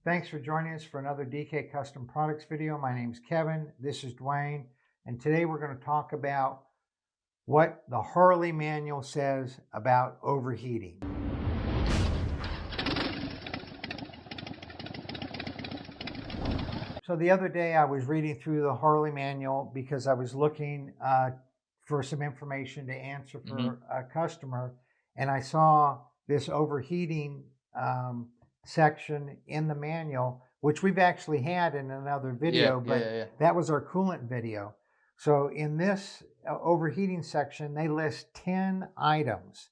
Thanks for joining us for another DK Custom Products video. My name is Kevin, this is Dwayne, and today we're going to talk about what the Harley manual says about overheating. So the other day I was reading through the Harley manual because I was looking for some information to answer for a customer, and I saw this overheating section in the manual, which we've actually had in another video, but that was our coolant video. So in this overheating section, they list 10 items.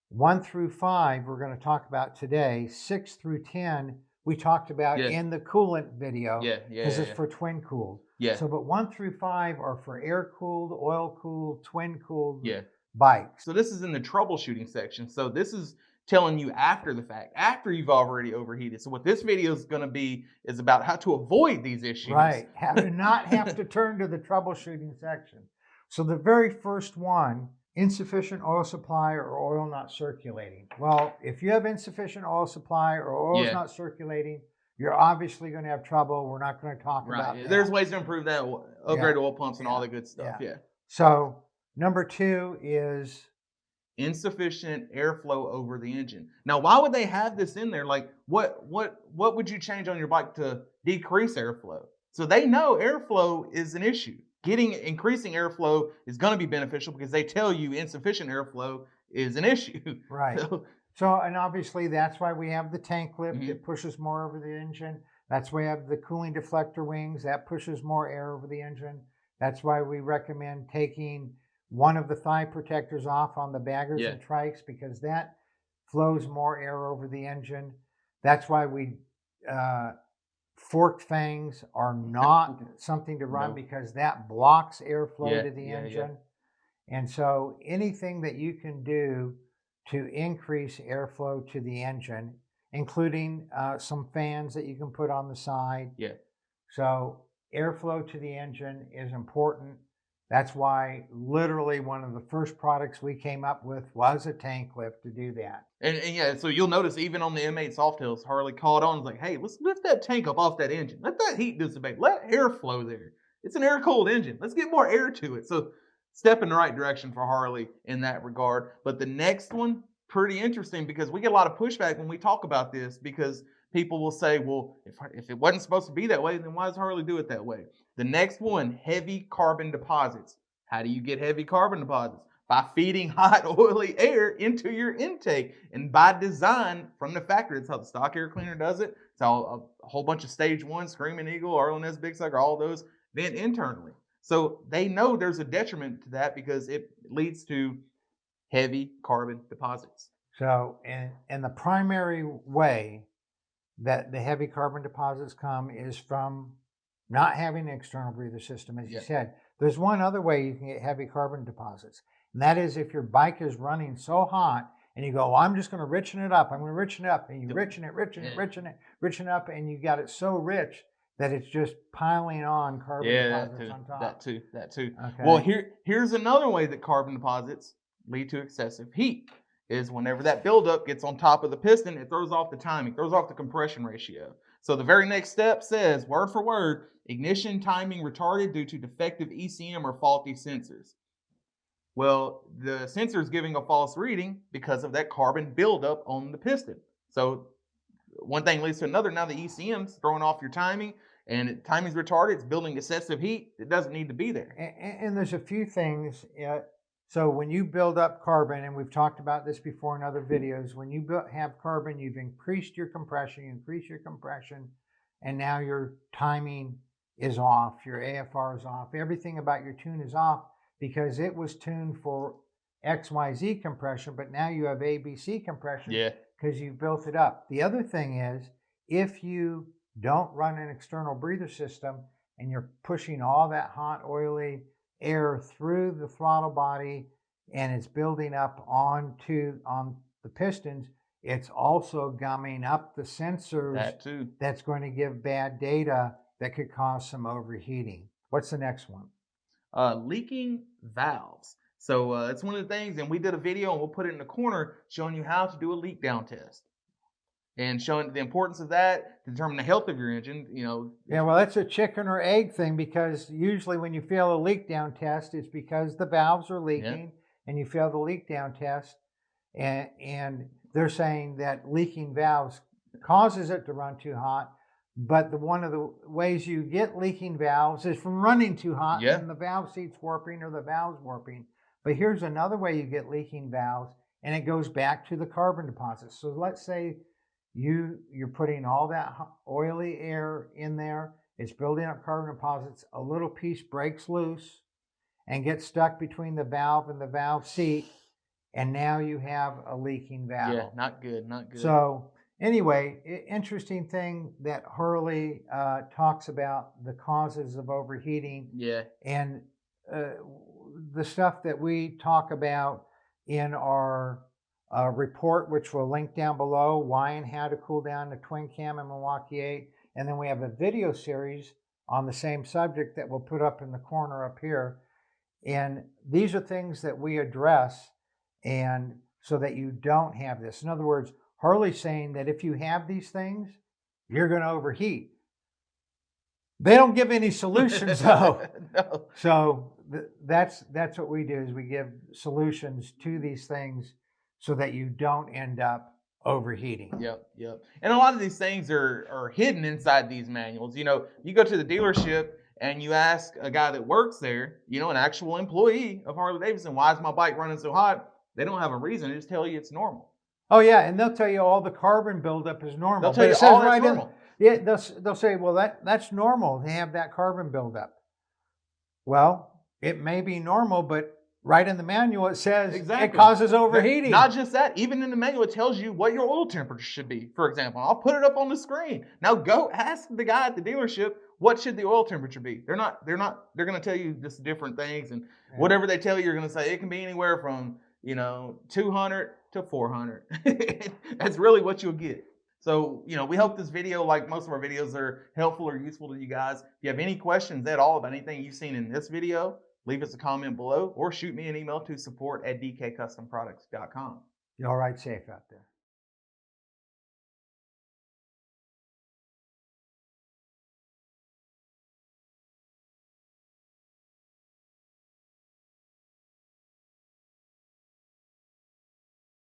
1 through 5 we're going to talk about today. 6 through 10 we talked about in the coolant video because it's for twin cooled. So but 1 through 5 are for air cooled, oil cooled, twin cooled bikes. So this is in the troubleshooting section. So this is telling you after the fact, after you've already overheated. So what this video is going to be is about how to avoid these issues. Right, how to not have to turn to the troubleshooting section. So the very first one, insufficient oil supply or oil not circulating. Well, if you have insufficient oil supply or oil is not circulating, you're obviously going to have trouble. We're not going to talk about that. There's ways to improve that, upgrade oil pumps and all the good stuff. So number 2 is insufficient airflow over the engine. Now, why would they have this in there? Like, what would you change on your bike to decrease airflow? So they know airflow is an issue. Increasing airflow is going to be beneficial because they tell you insufficient airflow is an issue. Right. So and obviously that's why we have the tank lift that pushes more over the engine. That's why we have the cooling deflector wings that pushes more air over the engine. That's why we recommend taking one of the thigh protectors off on the baggers and trikes because that flows more air over the engine. That's why we forked fangs are not something to run because that blocks airflow to the engine. And so anything that you can do to increase airflow to the engine, including some fans that you can put on the side. So airflow to the engine is important. That's why literally one of the first products we came up with was a tank lift to do that. And so you'll notice even on the M8 Softails, Harley called on and was like, hey, let's lift that tank up off that engine. Let that heat dissipate. Let air flow there. It's an air-cooled engine. Let's get more air to it. So step in the right direction for Harley in that regard. But the next one, pretty interesting because we get a lot of pushback when we talk about this because people will say, well, if it wasn't supposed to be that way, then why does Harley do it that way? The next one, heavy carbon deposits. How do you get heavy carbon deposits? By feeding hot, oily air into your intake. And by design from the factory, that's how the stock air cleaner does it. It's how a whole bunch of Stage 1, Screaming Eagle, RLNS Big Sucker, all those vent internally. So they know there's a detriment to that because it leads to heavy carbon deposits. So, and the primary way that the heavy carbon deposits come is from not having an external breather system, as you said. There's one other way you can get heavy carbon deposits, and that is if your bike is running so hot and you go, well, I'm just going to richen it up. I'm going to richen it up, and you richen it up, and you got it so rich that it's just piling on carbon deposits on top. That too. Okay. Well, here's another way that carbon deposits lead to excessive heat is whenever that buildup gets on top of the piston, it throws off the timing, throws off the compression ratio. So the very next step says, word for word, ignition timing retarded due to defective ECM or faulty sensors. Well, the sensor is giving a false reading because of that carbon buildup on the piston. So one thing leads to another. Now the ECM's throwing off your timing, and timing's retarded. It's building excessive heat. It doesn't need to be there. And there's a few things. So when you build up carbon, and we've talked about this before in other videos, when you have carbon, you've increased your compression, and now your timing is off, your AFR is off, everything about your tune is off because it was tuned for XYZ compression, but now you have ABC compression because you've built it up. The other thing is, if you don't run an external breather system and you're pushing all that hot, oily air through the throttle body and it's building up on the pistons, it's also gumming up the sensors. That too. That's going to give bad data that could cause some overheating. What's the next one? Leaking valves. So it's one of the things, and we did a video and we'll put it in the corner showing you how to do a leak down test. and showing the importance of that to determine the health of your engine. Yeah, well, that's a chicken or egg thing, because usually when you fail a leak down test, it's because the valves are leaking, and you fail the leak down test, and they're saying that leaking valves causes it to run too hot. But one of the ways you get leaking valves is from running too hot, and the valve seat's warping or the valve's warping. But here's another way you get leaking valves, and it goes back to the carbon deposits. So let's say you're putting all that oily air in there, it's building up carbon deposits, a little piece breaks loose and gets stuck between the valve and the valve seat, and now you have a leaking valve. Yeah, not good, not good. So anyway, interesting thing that Harley talks about the causes of overheating. Yeah. And the stuff that we talk about in our report, which we'll link down below, why and how to cool down the twin cam in Milwaukee 8. And then we have a video series on the same subject that we'll put up in the corner up here. And these are things that we address, and so that you don't have this. In other words, Harley's saying that if you have these things, you're going to overheat. They don't give any solutions though. No. So that's what we do, is we give solutions to these things so that you don't end up overheating. Yep. And a lot of these things are hidden inside these manuals. You go to the dealership and you ask a guy that works there, an actual employee of Harley Davidson, why is my bike running so hot? They don't have a reason. They just tell you it's normal. Oh yeah, and they'll tell you all the carbon buildup is normal. They'll tell you all that's normal. Yeah, they'll say, well, that's normal to have that carbon buildup. Well, it may be normal, but right in the manual it says it causes overheating. Not just that, even in the manual it tells you what your oil temperature should be. For example, I'll put it up on the screen. Now go ask the guy at the dealership, what should the oil temperature be? They're going to tell you just different things, and whatever they tell you, you're going to say it can be anywhere from 200 to 400. That's really what you'll get. So, we hope this video, like most of our videos, are helpful or useful to you guys. If you have any questions at all about anything you've seen in this video, leave us a comment below or shoot me an email to support@dkcustomproducts.com. Y'all ride safe out there.